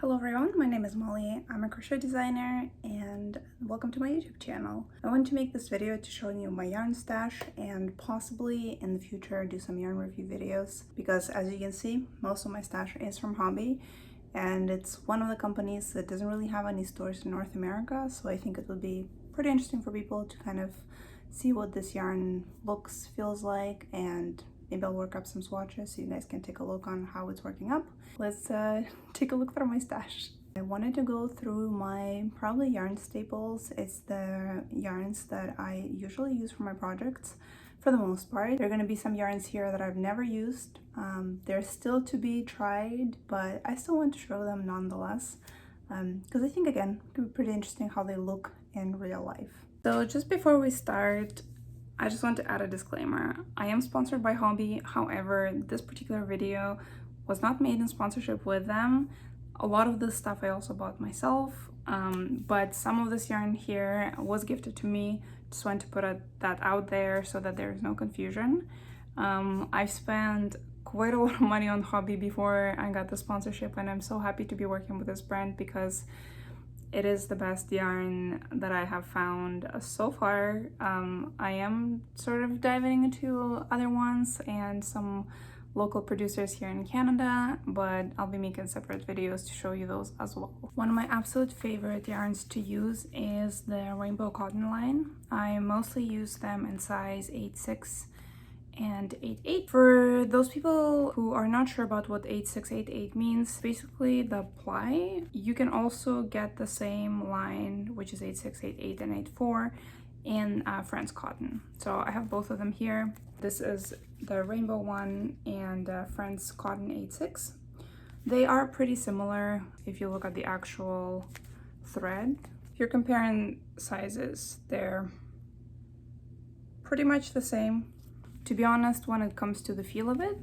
Hello everyone, my name is Molly. I'm a crochet designer and welcome to my YouTube channel. I want to make this video to show you my yarn stash and possibly in the future do some yarn review videos because as you can see, most of my stash is from Hobbii and it's one of the companies that doesn't really have any stores in North America, so I think it would be pretty interesting for people to kind of see what this yarn looks, feels like, and maybe I'll work up some swatches so you guys can take a look on how it's working up. Let's take a look through my stash. I wanted to go through my probably yarn staples. It's the yarns that I usually use for my projects for the most part. There are going to be some yarns here that I've never used. They're still to be tried, but I still want to show them nonetheless because I think, again, it could be pretty interesting how they look in real life. So just before we start, I just want to add a disclaimer. I am sponsored by Hobbii, however, this particular video was not made in sponsorship with them. A lot of this stuff I also bought myself, but some of this yarn here was gifted to me. Just want to put that out there so that there is no confusion. I've spent quite a lot of money on Hobbii before I got the sponsorship, and I'm so happy to be working with this brand because it is the best yarn that I have found so far. I am sort of diving into other ones and some local producers here in Canada, but I'll be making separate videos to show you those as well. One of my absolute favorite yarns to use is the Rainbow Cotton line. I mostly use them in size 8/6 and 8/8. For those people who are not sure about what 8/6, 8/8 means, basically the ply, you can also get the same line, which is 8/6, 8/8, and 8/4 in France cotton. So I have both of them here. This is the rainbow one and France cotton 8/6. They are pretty similar if you look at the actual thread. If you're comparing sizes, they're pretty much the same. To be honest, when it comes to the feel of it,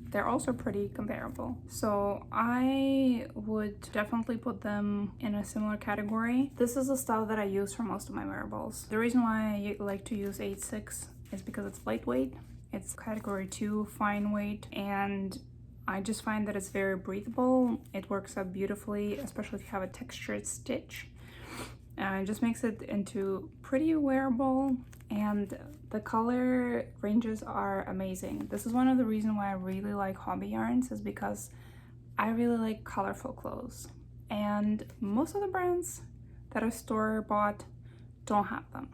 they're also pretty comparable. So I would definitely put them in a similar category. This is the style that I use for most of my wearables. The reason why I like to use 8/6 is because it's lightweight. It's category 2 fine weight, and I just find that it's very breathable. It works out beautifully, especially if you have a textured stitch. It just makes it into pretty wearable, and the color ranges are amazing. This is one of the reasons why I really like Hobbii yarns, is because I really like colorful clothes, and most of the brands that are store-bought don't have them.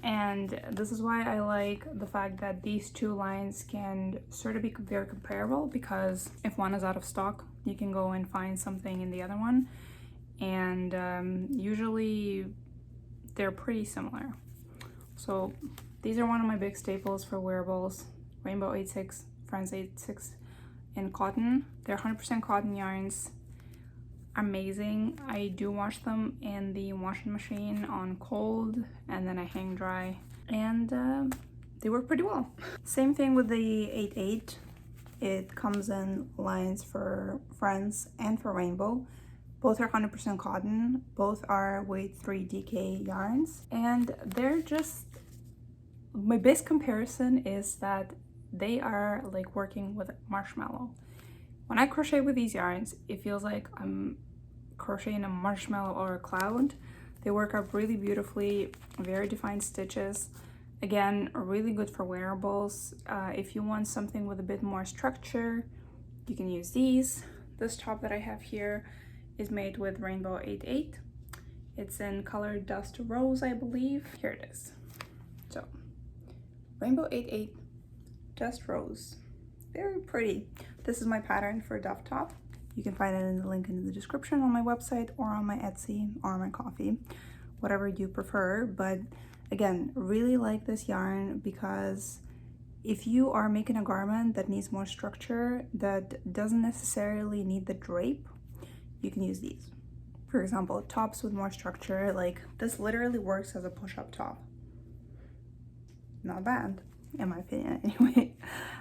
And this is why I like the fact that these two lines can sort of be very comparable, because if one is out of stock, you can go and find something in the other one, and usually they're pretty similar. So these are one of my big staples for wearables. Rainbow 8/6, France 8/6 in cotton. They're 100% cotton yarns. Amazing. I do wash them in the washing machine on cold, and then I hang dry, and they work pretty well. Same thing with the 8/8. It comes in lines for France and for Rainbow. Both are 100% cotton. Both are weight 3 DK yarns, and they're just, my best comparison is that they are like working with marshmallow. When I crochet with these yarns, it feels like I'm crocheting a marshmallow or a cloud. They work out really beautifully, very defined stitches. Again, really good for wearables. If you want something with a bit more structure, you can use these. This top that I have here is made with Rainbow 8/8. It's in color Dust Rose, I believe. Here it is. So, Rainbow 8/8 Dust Rose. Very pretty. This is my pattern for Duff Top. You can find it in the link in the description on my website or on my Etsy or my Ko-fi, whatever you prefer. But again, really like this yarn because if you are making a garment that needs more structure, that doesn't necessarily need the drape, you can use these. For example, tops with more structure, like this literally works as a push-up top. Not bad, in my opinion, anyway.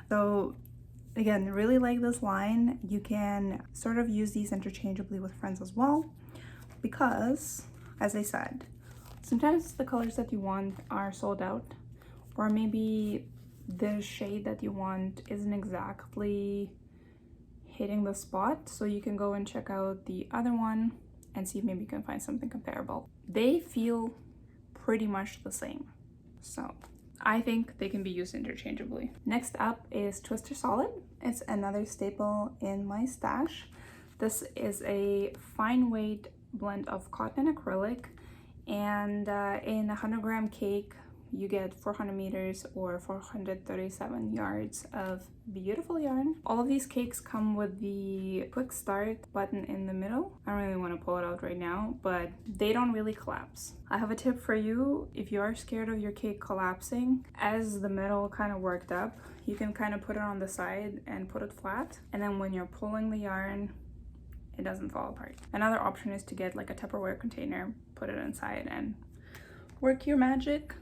So again, really like this line. You can sort of use these interchangeably with friends as well, because, as I said, sometimes the colors that you want are sold out, or maybe the shade that you want isn't exactly hitting the spot, so you can go and check out the other one and see if maybe you can find something comparable. They feel pretty much the same, so I think they can be used interchangeably. Next up is Twister Solid. It's another staple in my stash. This is a fine weight blend of cotton and acrylic, and in a 100-gram cake you get 400 meters or 437 yards of beautiful yarn. All of these cakes come with the quick start button in the middle. I don't really want to pull it out right now, but they don't really collapse. I have a tip for you. If you are scared of your cake collapsing, as the middle kind of worked up, you can kind of put it on the side and put it flat, and then when you're pulling the yarn, it doesn't fall apart. Another option is to get like a Tupperware container, put it inside, and work your magic.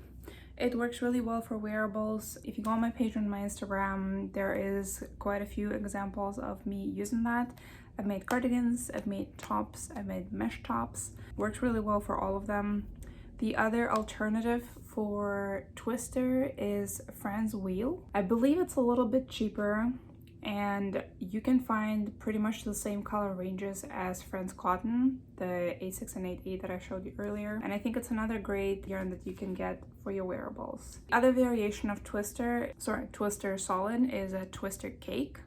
It works really well for wearables. If you go on my page on my Instagram, there is quite a few examples of me using that. I've made cardigans, I've made tops, I've made mesh tops. Works really well for all of them. The other alternative for Twister is Fran's Wheel. I believe it's a little bit cheaper, and you can find pretty much the same color ranges as Fran's Cotton, the 8.6 and 8.8 that I showed you earlier. And I think it's another great yarn that you can get for your wearables. The other variation of Twister Solid is a Twister Cake.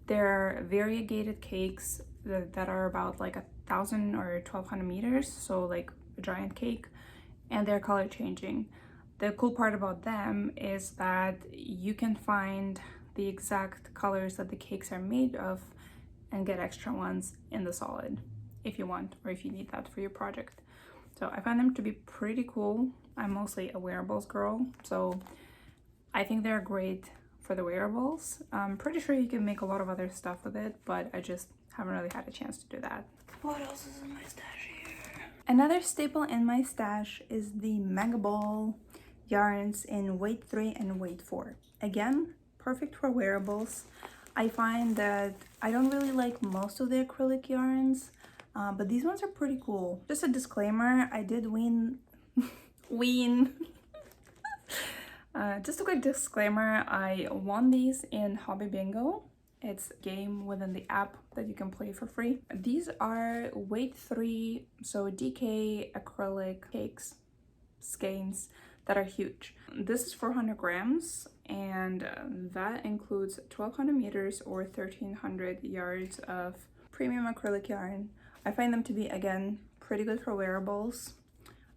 They're variegated cakes that are about like 1,000 or 1,200 meters, so like a giant cake, and they're color changing. The cool part about them is that you can find the exact colors that the cakes are made of and get extra ones in the solid if you want, or if you need that for your project. So I find them to be pretty cool. I'm mostly a wearables girl, so I think they're great for the wearables. I'm pretty sure you can make a lot of other stuff with it, but I just haven't really had a chance to do that. What else is in my stash here? Another staple in my stash is the Megaball yarns in weight 3 and weight 4. Again, perfect for wearables. I find that I don't really like most of the acrylic yarns, but these ones are pretty cool. Just a disclaimer, I did just a quick disclaimer, I won these in Hobbii Bingo. It's a game within the app that you can play for free. These are weight 3, so DK acrylic cakes, skeins that are huge. This is 400 grams, and that includes 1,200 meters or 1,300 yards of premium acrylic yarn. I find them to be, again, pretty good for wearables.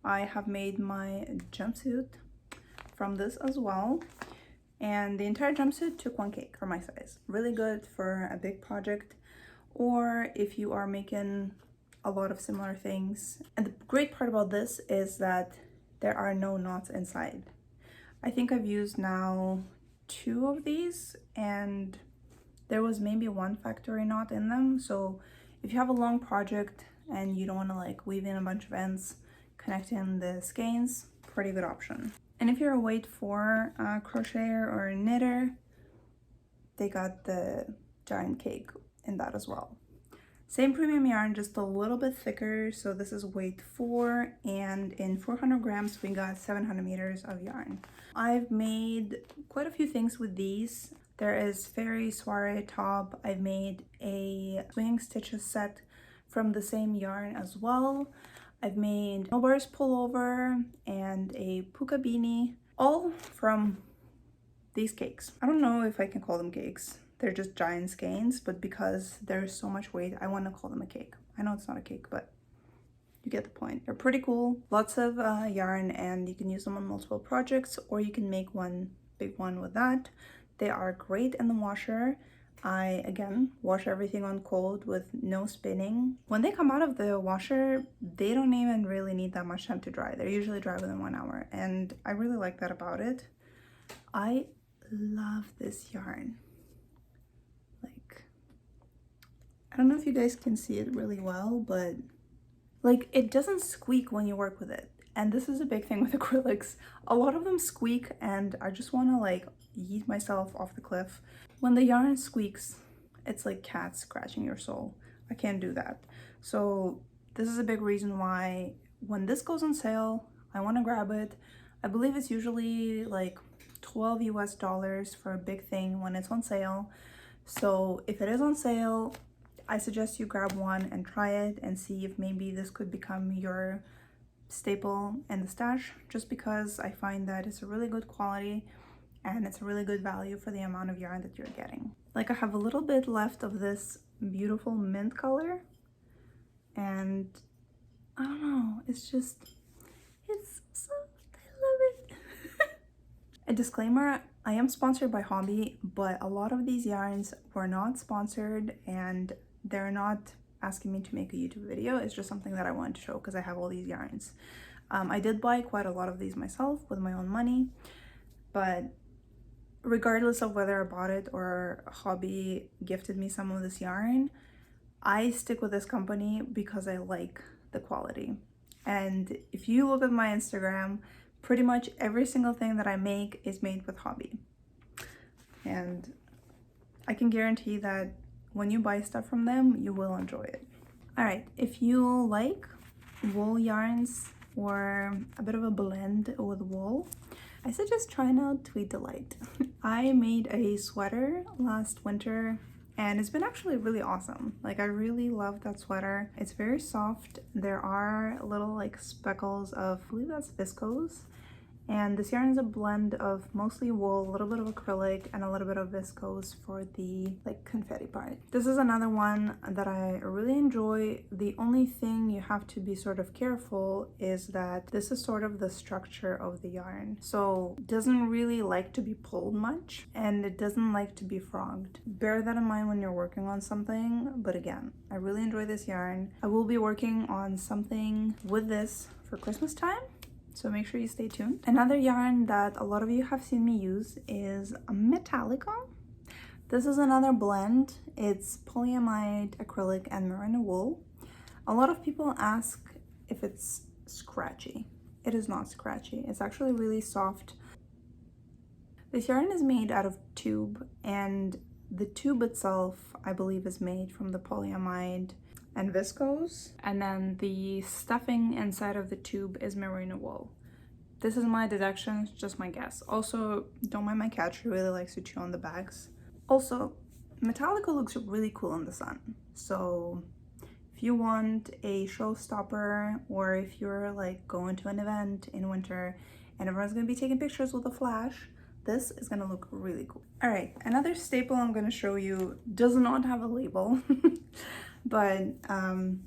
I have made my jumpsuit from this as well, and the entire jumpsuit took 1 cake for my size. Really good for a big project, or if you are making a lot of similar things. And the great part about this is that there are no knots inside. I think I've used now 2 of these, and there was maybe 1 factory knot in them. So if you have a long project and you don't want to like weave in a bunch of ends connecting the skeins, pretty good option. And if you're a weight 4 crocheter or a knitter, they got the giant cake in that as well. Same premium yarn, just a little bit thicker. So this is weight 4, and in 400 grams, we got 700 meters of yarn. I've made quite a few things with these. There is Fairy Soiree top. I've made a swinging stitches set from the same yarn as well. I've made snowbars pullover and a puka beanie, all from these cakes. I don't know if I can call them cakes. They're just giant skeins, but because there's so much weight, I want to call them a cake. I know it's not a cake, but you get the point. They're pretty cool. Lots of yarn, and you can use them on multiple projects, or you can make one big one with that. They are great in the washer. I, again, wash everything on cold with no spinning. When they come out of the washer, they don't even really need that much time to dry. They're usually dry within 1 hour, and I really like that about it. I love this yarn. I don't know if you guys can see it really well, but like it doesn't squeak when you work with it. And this is a big thing with acrylics. A lot of them squeak, and I just want to like yeet myself off the cliff. When the yarn squeaks, it's like cats scratching your soul. I can't do that. So this is a big reason why when this goes on sale, I want to grab it. I believe it's usually like $12 US for a big thing when it's on sale. So if it is on sale, I suggest you grab one and try it and see if maybe this could become your staple in the stash, just because I find that it's a really good quality and it's a really good value for the amount of yarn that you're getting. Like, I have a little bit left of this beautiful mint color, and I don't know, it's just, it's soft. I love it. A disclaimer, I am sponsored by Hobbii, but a lot of these yarns were not sponsored and they're not asking me to make a YouTube video. It's just something that I wanted to show because I have all these yarns. I did buy quite a lot of these myself with my own money, but regardless of whether I bought it or Hobbii gifted me some of this yarn, I stick with this company because I like the quality. And if you look at my Instagram, pretty much every single thing that I make is made with Hobbii. And I can guarantee that when you buy stuff from them, you will enjoy it. All right, if you like wool yarns or a bit of a blend with wool, I suggest trying out Tweed Delight. I made a sweater last winter and it's been actually really awesome. Like, I really love that sweater. It's very soft. There are little like speckles of, I believe that's viscose. And this yarn is a blend of mostly wool, a little bit of acrylic, and a little bit of viscose for the like confetti part. This is another one that I really enjoy. The only thing you have to be sort of careful is that this is sort of the structure of the yarn. So it doesn't really like to be pulled much, and it doesn't like to be frogged. Bear that in mind when you're working on something, but again, I really enjoy this yarn. I will be working on something with this for Christmas time, so make sure you stay tuned. Another yarn that a lot of you have seen me use is a Metallica. This is another blend. It's polyamide, acrylic, and merino wool. A lot of people ask if it's scratchy. It is not scratchy. It's actually really soft. This yarn is made out of tube, and the tube itself, I believe, is made from the polyamide and viscose, and then the stuffing inside of the tube is merino wool. This is my deduction, just my guess. Also, don't mind my cat, she really likes to chew on the bags. Also, Metallica looks really cool in the sun, so if you want a showstopper, or if you're like going to an event in winter and everyone's gonna be taking pictures with a flash, this is gonna look really cool. All right, another staple I'm gonna show you does not have a label. But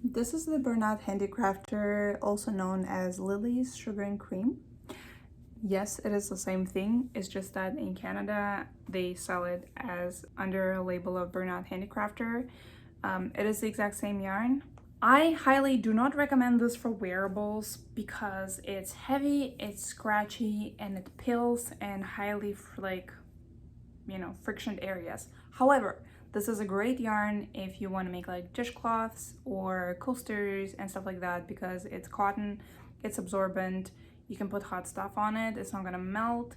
this is the Bernat Handicrafter, also known as Lily's Sugar and Cream. Yes, it is the same thing. It's just that in Canada, they sell it as under a label of Bernat Handicrafter. It is the exact same yarn. I highly do not recommend this for wearables because it's heavy, it's scratchy, and it pills and highly like, you know, frictioned areas. However, this is a great yarn if you want to make like dishcloths or coasters and stuff like that, because it's cotton, it's absorbent, you can put hot stuff on it, it's not gonna melt,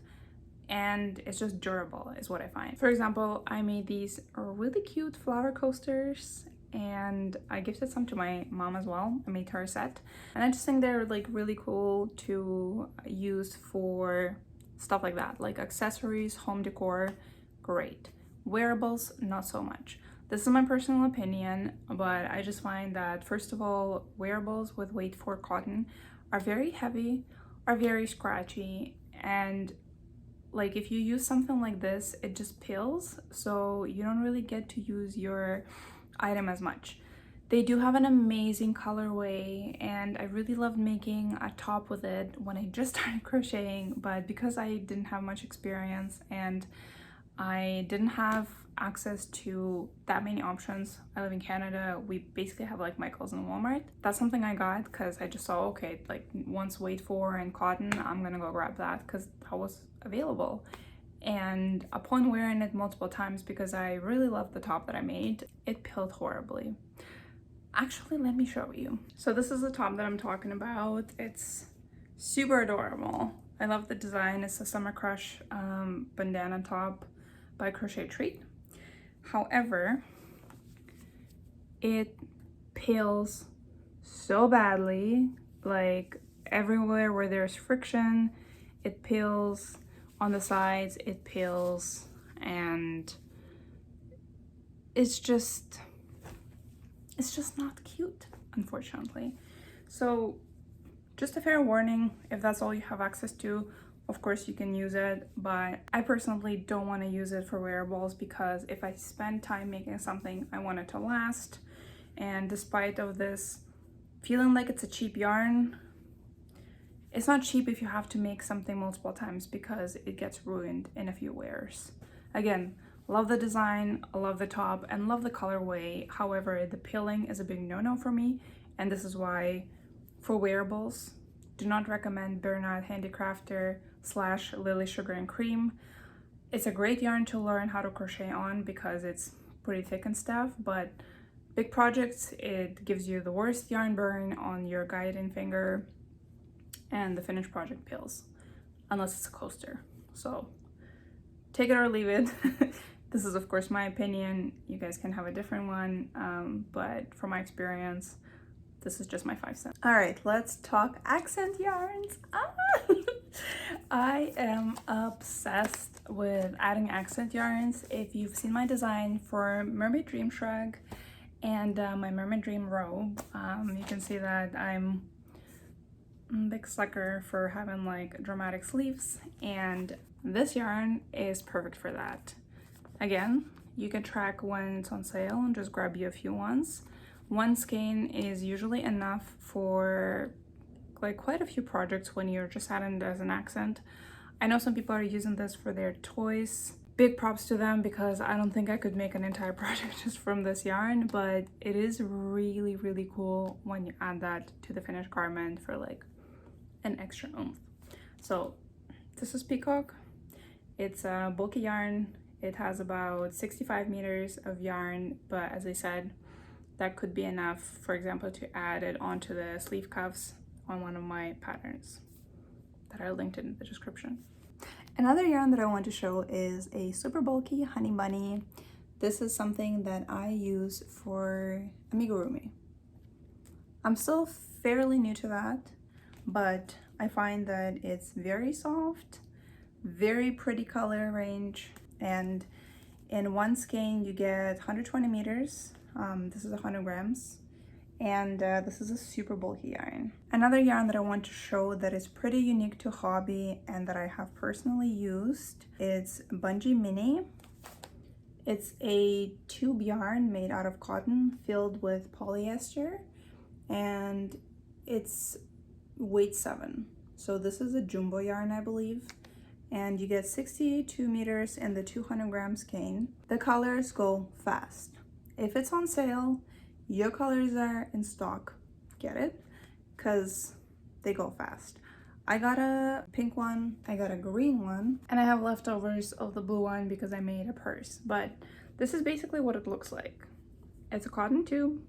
and it's just durable is what I find. For example, I made these really cute flower coasters and I gifted some to my mom as well. I made her a set, and I just think they're like really cool to use for stuff like that, like accessories, home decor, great. Wearables, not so much. This is my personal opinion, but I just find that, first of all, wearables with weight for cotton are very heavy, are very scratchy, and like if you use something like this, it just peels, so you don't really get to use your item as much. They do have an amazing colorway, and I really loved making a top with it when I just started crocheting, but because I didn't have much experience and I didn't have access to that many options. I live in Canada. We basically have like Michael's and Walmart. That's something I got because I just saw, okay, like once weight for and cotton, I'm gonna go grab that because that was available. And upon wearing it multiple times, because I really loved the top that I made, it peeled horribly. Actually, let me show you. So this is the top that I'm talking about. It's super adorable. I love the design. It's a Summer Crush bandana top by Crochet Tweed. However, it peels so badly, like everywhere where there's friction, it peels. On the sides, it peels, and it's just not cute, unfortunately. So just a fair warning, if that's all you have access to, of course you can use it, but I personally don't want to use it for wearables, because if I spend time making something, I want it to last. And despite of this feeling like it's a cheap yarn, it's not cheap if you have to make something multiple times, because it gets ruined in a few wears. Again, love the design, love the top, and love the colorway. However, the pilling is a big no-no for me, and this is why for wearables, do not recommend Bernat Handicrafter / Lily Sugar and Cream. It's a great yarn to learn how to crochet on because it's pretty thick and stuff, but big projects, it gives you the worst yarn burn on your guiding finger, and the finished project peels, unless it's a coaster. So take it or leave it. This is of course my opinion. You guys can have a different one, but from my experience, this is just my 5 cents. All right, let's talk accent yarns. I am obsessed with adding accent yarns. If you've seen my design for Mermaid Dream Shrug and my Mermaid Dream robe, you can see that I'm a big sucker for having like dramatic sleeves, and this yarn is perfect for that. Again, you can track when it's on sale and just grab you a few ones. One skein is usually enough for like quite a few projects when you're just adding it as an accent. I know some people are using this for their toys. Big props to them, because I don't think I could make an entire project just from this yarn, but it is really, really cool when you add that to the finished garment for like an extra oomph. So this is Peacock. It's a bulky yarn. It has about 65 meters of yarn, but as I said, that could be enough, for example, to add it onto the sleeve cuffs on one of my patterns that I linked in the description. Another yarn that I want to show is a super bulky Honey Bunny. This is something that I use for amigurumi. I'm still fairly new to that, but I find that it's very soft, very pretty color range, and in one skein you get 120 meters. This is 100 grams, and this is a super bulky yarn. Another yarn that I want to show that is pretty unique to Hobbii and that I have personally used, it's Bungee Mini. It's a tube yarn made out of cotton filled with polyester, and it's weight 7. So this is a jumbo yarn, I believe, and you get 62 meters in the 200 gram skein. The colors go fast. If it's on sale, your colors are in stock, get it? Because they go fast. I got a pink one, I got a green one, and I have leftovers of the blue one because I made a purse. But this is basically what it looks like. It's a cotton tube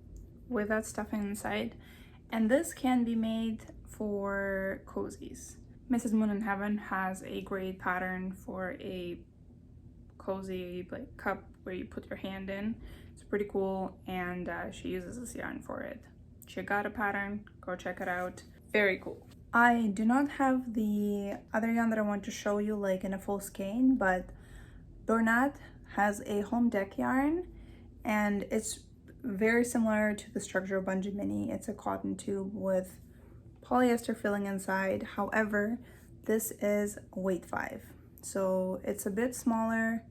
with that stuffing inside, and this can be made for cozies. Mrs. Moon in Heaven has a great pattern for a cozy like cup where you put your hand in. It's pretty cool, and she uses this yarn for it. She got a pattern, go check it out. Very cool. I do not have the other yarn that I want to show you like in a full skein, but Bernat has a Home Dec yarn, and it's very similar to the structure of Bungee Mini. It's a cotton tube with polyester filling inside. However, this is weight 5, so it's a bit smaller.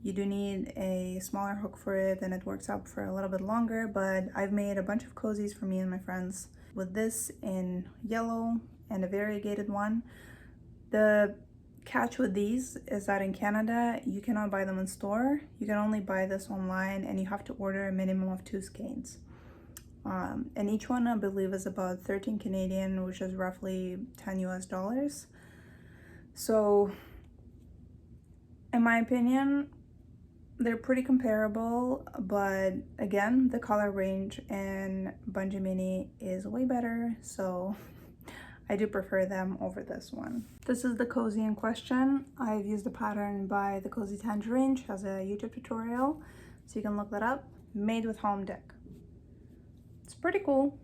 You do need a smaller hook for it, and it works out for a little bit longer, but I've made a bunch of cozies for me and my friends with this in yellow and a variegated one. The catch with these is that in Canada, you cannot buy them in store. You can only buy this online, and you have to order a minimum of 2 skeins. And each one, I believe, is about 13 Canadian, which is roughly $10 US. So in my opinion, they're pretty comparable, but again, the color range in Bungee Mini is way better, so I do prefer them over this one. This is the cozy in question. I've used a pattern by the Cozy Tangerine. She has a YouTube tutorial, so you can look that up. Made with Home Dec. It's pretty cool,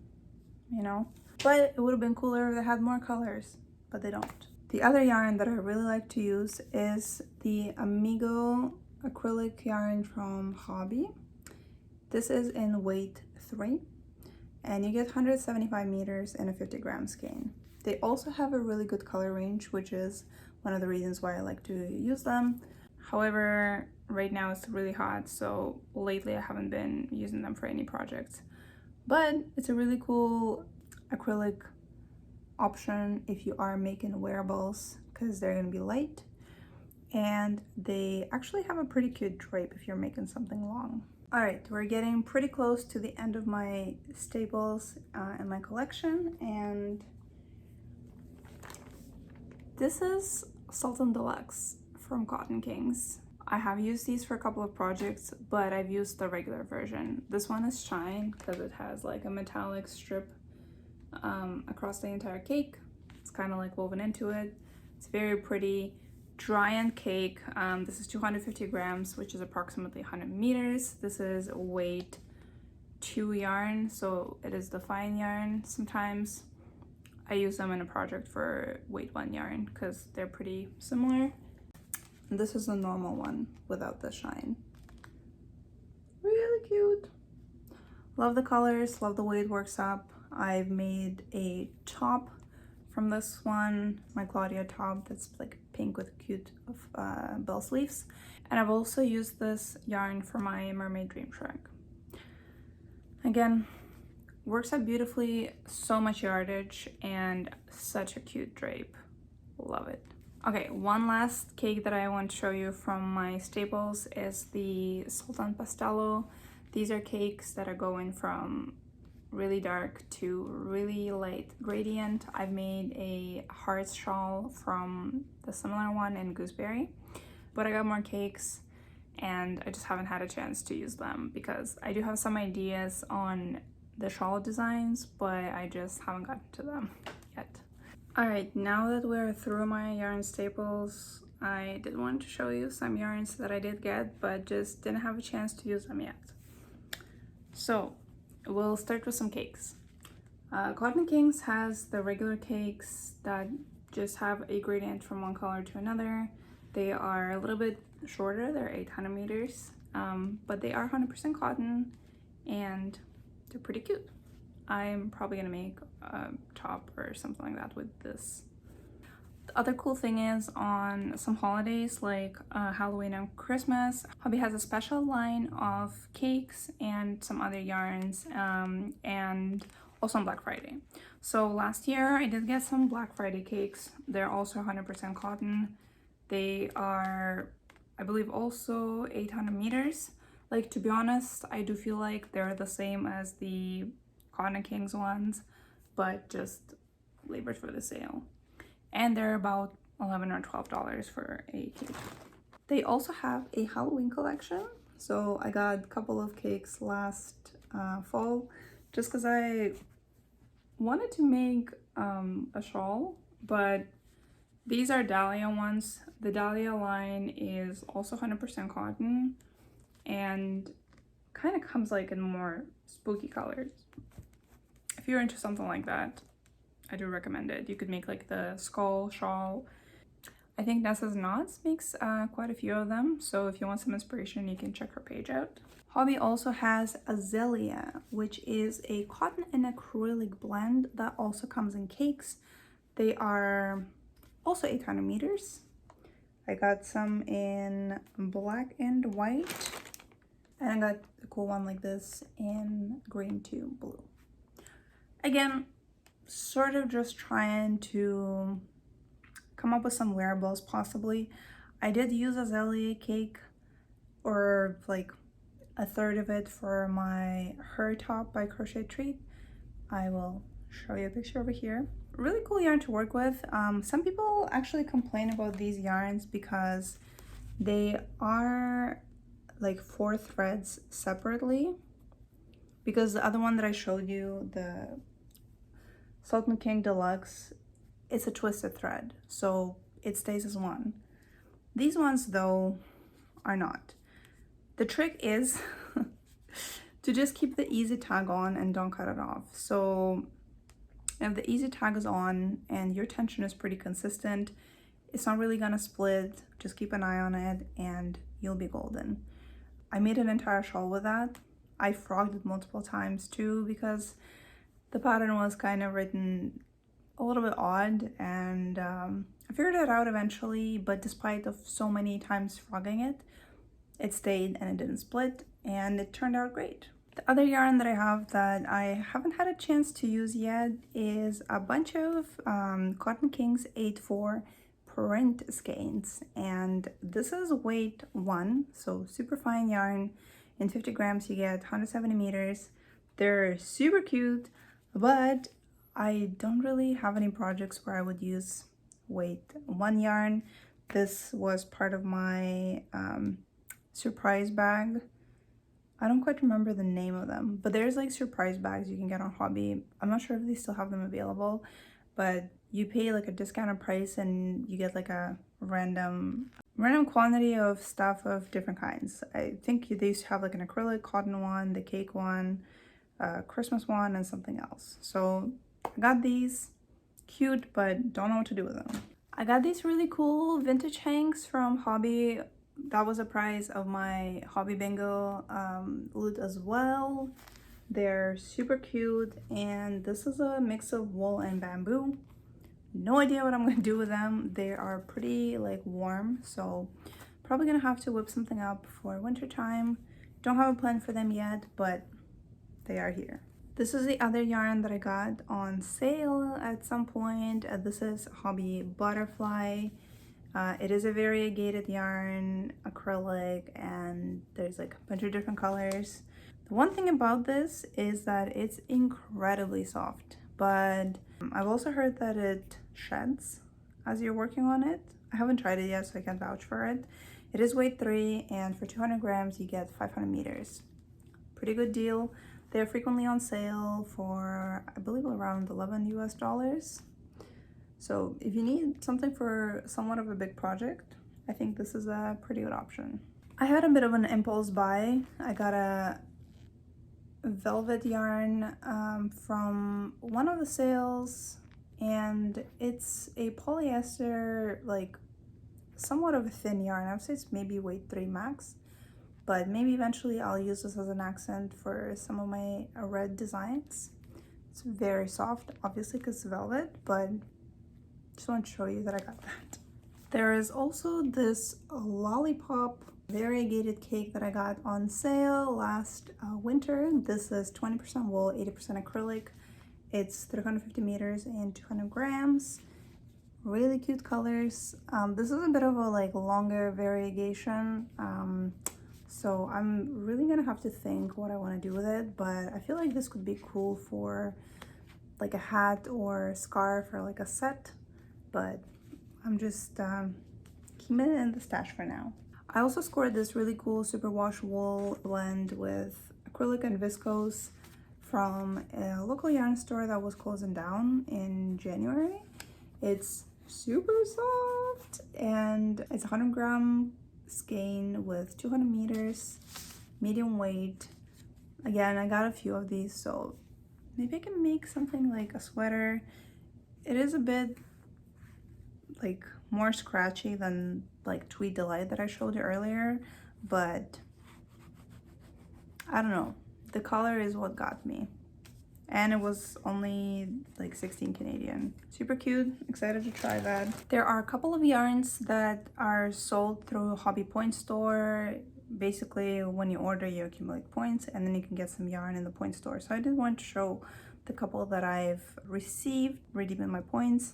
you know, but it would have been cooler if they had more colors, but they don't. The other yarn that I really like to use is the Amigo acrylic yarn from Hobbii. This is in weight 3, and you get 175 meters in a 50-gram skein. They also have a really good color range, which is one of the reasons why I like to use them. However, right now it's really hot, so lately I haven't been using them for any projects. But it's a really cool acrylic option if you are making wearables, because they're going to be light, and they actually have a pretty cute drape if you're making something long. Alright, we're getting pretty close to the end of my staples in my collection, and this is Sultan Deluxe from Cotton Kings. I have used these for a couple of projects, but I've used the regular version. This one is Shine because it has like a metallic strip across the entire cake. It's kind of like woven into it. It's very pretty. Dry end cake. This is 250 grams, which is approximately 100 meters. This is weight 2 yarn, so it is the fine yarn. Sometimes I use them in a project for weight 1 yarn because they're pretty similar. And this is the normal one without the shine. Really cute. Love the colors, love the way it works up. I've made a top from this one, my Claudia top that's like pink with cute bell sleeves. And I've also used this yarn for my Mermaid Dream Shrek. Again, works out beautifully, so much yardage, and such a cute drape. Love it. Okay, one last cake that I want to show you from my staples is the Sultan Pastello. These are cakes that are going from really dark to really light gradient. I've made a hearts shawl from the similar one in Gooseberry, but I got more cakes and I just haven't had a chance to use them because I do have some ideas on the shawl designs, but I just haven't gotten to them yet. Alright, now that we're through my yarn staples, I did want to show you some yarns that I did get, but just didn't have a chance to use them yet. So, we'll start with some cakes. Cotton Kings has the regular cakes that just have a gradient from one color to another. They are a little bit shorter, they're 800 meters, but they are 100% cotton and they're pretty cute. I'm probably gonna make a top or something like that with this. The other cool thing is on some holidays like Halloween and Christmas, Hobbii has a special line of cakes and some other yarns, and also on Black Friday. So last year I did get some Black Friday cakes. They're also 100% cotton. They are, I believe, also 800 meters. Like, to be honest, I do feel like they're the same as the Cotton Kings ones, but just labored for the sale. And they're about $11 or $12 for a cake. They also have a Halloween collection. So I got a couple of cakes last fall just because I wanted to make a shawl, but these are Dahlia ones. The Dahlia line is also 100% cotton and kind of comes like in more spooky colors. If you're into something like that, I do recommend it. You could make like the skull shawl. I think Nessa's Knots makes quite a few of them, so if you want some inspiration, you can check her page out. Hobbii also has Azalea, which is a cotton and acrylic blend that also comes in cakes. They are also 800 meters. I got some in black and white, and I got a cool one like this in green to blue. Again, sort of just trying to come up with some wearables possibly. I did use Azalea cake, or like a third of it, for my Her top by Crochet Tweed. I will show you a picture over here. Really cool yarn to work with. Some people actually complain about these yarns because they are like 4 threads separately, because the other one that I showed you, the Sultan King Deluxe, it's a twisted thread, so it stays as one. These ones though are not. The trick is to just keep the easy tag on and don't cut it off. So if the easy tag is on and your tension is pretty consistent, it's not really gonna split. Just keep an eye on it and you'll be golden. I made an entire shawl with that. I frogged it multiple times too because the pattern was kind of written a little bit odd, and I figured it out eventually, but despite of so many times frogging it, it stayed and it didn't split, and it turned out great. The other yarn that I have that I haven't had a chance to use yet is a bunch of Cotton Kings 8/4 print skeins, and this is weight 1, so super fine yarn. In 50 grams you get 170 meters. They're super cute, but I don't really have any projects where I would use weight 1 yarn. This was part of my surprise bag. I don't quite remember the name of them, but there's like surprise bags you can get on Hobbii. I'm not sure if they still have them available, but you pay like a discounted price and you get like a random quantity of stuff of different kinds. I think they used to have like an acrylic cotton one, the cake one, Christmas one, and something else. So I got these, cute, but don't know what to do with them. I got these really cool vintage hanks from Hobbii. That was the price of my Hobbii Bingo loot as well. They're super cute, and this is a mix of wool and bamboo. No idea what I'm gonna do with them. They are pretty like warm, so probably gonna have to whip something up for winter time. Don't have a plan for them yet, but they are here. This is the other yarn that I got on sale at some point. This is Hobbii Butterfly. It is a variegated yarn, acrylic, and there's like a bunch of different colors. The one thing about this is that it's incredibly soft, but I've also heard that it sheds as you're working on it. I haven't tried it yet, so I can't vouch for it. It is weight 3, and for 200 grams you get 500 meters. Pretty good deal. They're frequently on sale for, I believe, around $11 US. So if you need something for somewhat of a big project, I think this is a pretty good option. I had a bit of an impulse buy. I got a velvet yarn from one of the sales, and it's a polyester, like somewhat of a thin yarn. I would say it's maybe weight 3 max, but maybe eventually I'll use this as an accent for some of my red designs. It's very soft, obviously because it's velvet, but just want to show you that I got that. There is also this Lolipop variegated cake that I got on sale last winter. This is 20% wool, 80% acrylic. It's 350 meters and 200 grams. Really cute colors. This is a bit of a like longer variegation, so I'm really gonna have to think what I want to do with it, but I feel like this could be cool for like a hat or scarf or like a set, but I'm just keeping it in the stash for now. I also scored this really cool Superwash wool blend with acrylic and viscose from a local yarn store that was closing down in January. It's super soft, and it's a 100-gram skein with 200 meters, medium weight. Again, I got a few of these, so maybe I can make something like a sweater. It is a bit like more scratchy than like Tweed Delight that I showed you earlier, but I don't know, the color is what got me, and it was only like 16 Canadian. Super cute, excited to try that. There are a couple of yarns that are sold through Hobbii Point Store. Basically, when you order, you accumulate points, and then you can get some yarn in the point store. So I did want to show the couple that I've received, redeeming my points.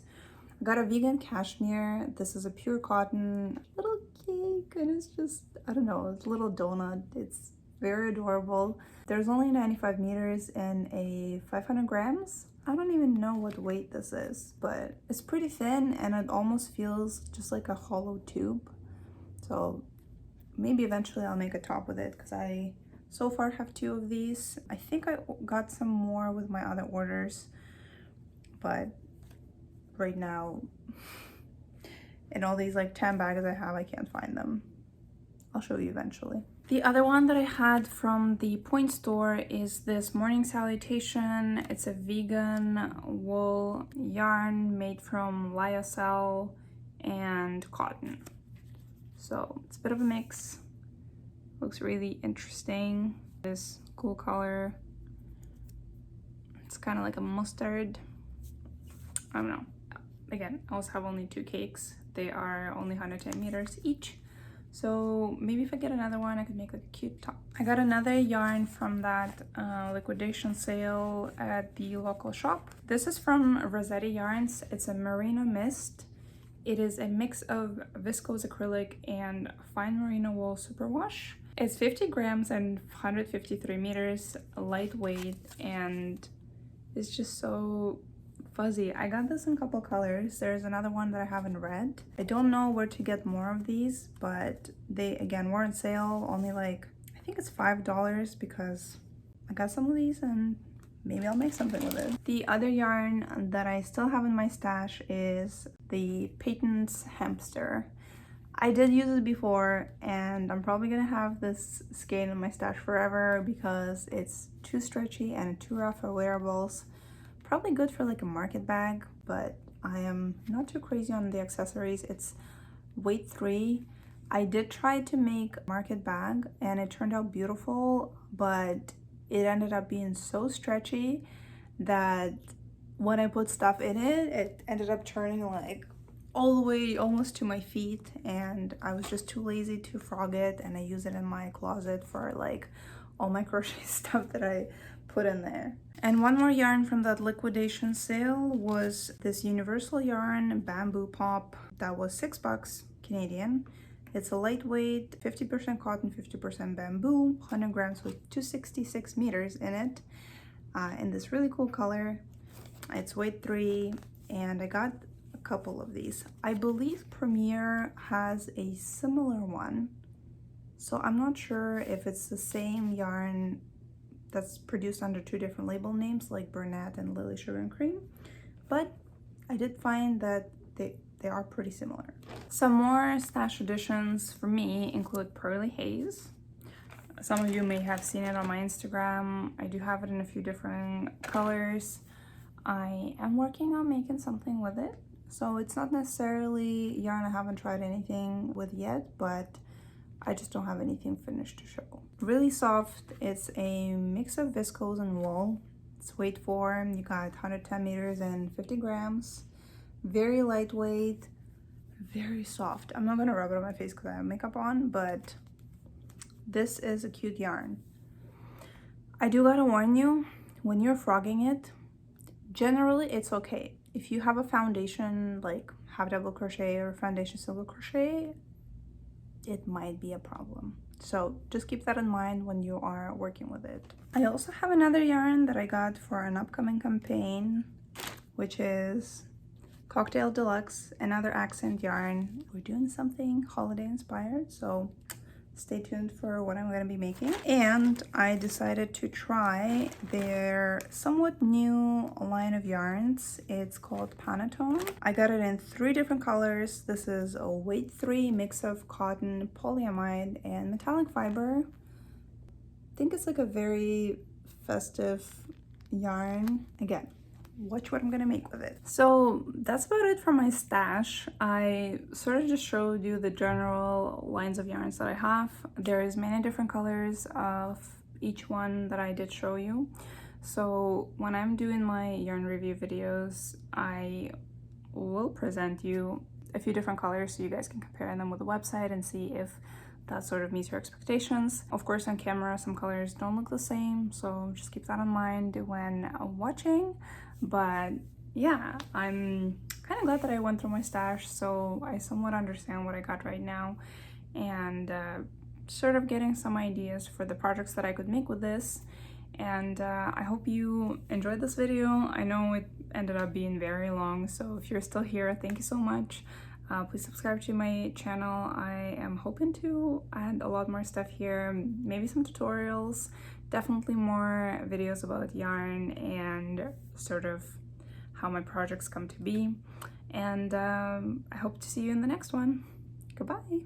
I got a vegan cashmere. This is a pure cotton little cake, and it's just, I don't know, it's a little donut. It's very adorable. There's only 95 meters and a 500 grams. I don't even know what weight this is, but it's pretty thin, and it almost feels just like a hollow tube. So maybe eventually I'll make a top with it, because I so far have 2 of these. I think I got some more with my other orders, but right now in all these like 10 bags I have, I can't find them. I'll show you eventually. The other one that I had from the Point Store is this Morning Salutation. It's a vegan wool yarn made from lyocell and cotton. So it's a bit of a mix. Looks really interesting. This cool color. It's kind of like a mustard. I don't know. Again, I also have only 2 cakes. They are only 110 meters each. So maybe if I get another one, I could make like a cute top. I got another yarn from that liquidation sale at the local shop. This is from Rossetti Yarns. It's a merino mist. It is a mix of viscose acrylic and fine merino wool superwash. It's 50 grams and 153 meters, lightweight, and it's just so fuzzy. I got this in a couple colors. There's another one that I have in red. I don't know where to get more of these, but they again were on sale, only like, I think it's $5, because I got some of these and maybe I'll make something with it. The other yarn that I still have in my stash is the Peyton's Hamster. I did use it before, and I'm probably gonna have this skein in my stash forever because it's too stretchy and too rough for wearables. Probably good for like a market bag, but I am not too crazy on the accessories. It's weight 3. I did try to make a market bag and it turned out beautiful, but it ended up being so stretchy that when I put stuff in it, it ended up turning like all the way almost to my feet, and I was just too lazy to frog it, and I use it in my closet for like all my crochet stuff that I put in there. And one more yarn from that liquidation sale was this universal yarn bamboo pop that was $6 Canadian. It's a lightweight, 50% cotton, 50% bamboo, 100 grams with 266 meters in it, in this really cool color. It's weight 3, and I got a couple of these. I believe Premier has a similar one, so I'm not sure if it's the same yarn that's produced under 2 different label names like Bernat and Lily Sugar and Cream, but I did find that they are pretty similar. Some more stash additions for me include Pearly Haze. Some of you may have seen it on my Instagram. I do have it in a few different colors. I am working on making something with it, so it's not necessarily yarn I haven't tried anything with yet, but I just don't have anything finished to show. Really soft. It's a mix of viscose and wool. It's weight 4. You got 110 meters and 50 grams. Very lightweight, very soft. I'm not gonna rub it on my face because I have makeup on, but this is a cute yarn. I do gotta warn you, when you're frogging it, generally it's okay. If you have a foundation like half double crochet or foundation single crochet, it might be a problem. So just keep that in mind when you are working with it. I also have another yarn that I got for an upcoming campaign, which is Cocktail Deluxe, another accent yarn. We're doing something holiday inspired, so stay tuned for what I'm going to be making. And I decided to try their somewhat new line of yarns. It's called Panettone. I got it in 3 different colors. This is a weight 3 mix of cotton, polyamide, and metallic fiber. I think it's like a very festive yarn. Again, watch what I'm gonna make with it. So that's about it for my stash. I sort of just showed you the general lines of yarns that I have. There's many different colors of each one that I did show you. So when I'm doing my yarn review videos, I will present you a few different colors so you guys can compare them with the website and see if that sort of meets your expectations. Of course, on camera, some colors don't look the same, so just keep that in mind when watching. But yeah, I'm kind of glad that I went through my stash, so I somewhat understand what I got right now, and sort of getting some ideas for the projects that I could make with this. And I hope you enjoyed this video. I know it ended up being very long, so if you're still here, thank you so much. Please subscribe to my channel. I am hoping to add a lot more stuff here, maybe some tutorials, definitely more videos about yarn and sort of how my projects come to be. And I hope to see you in the next one. Goodbye.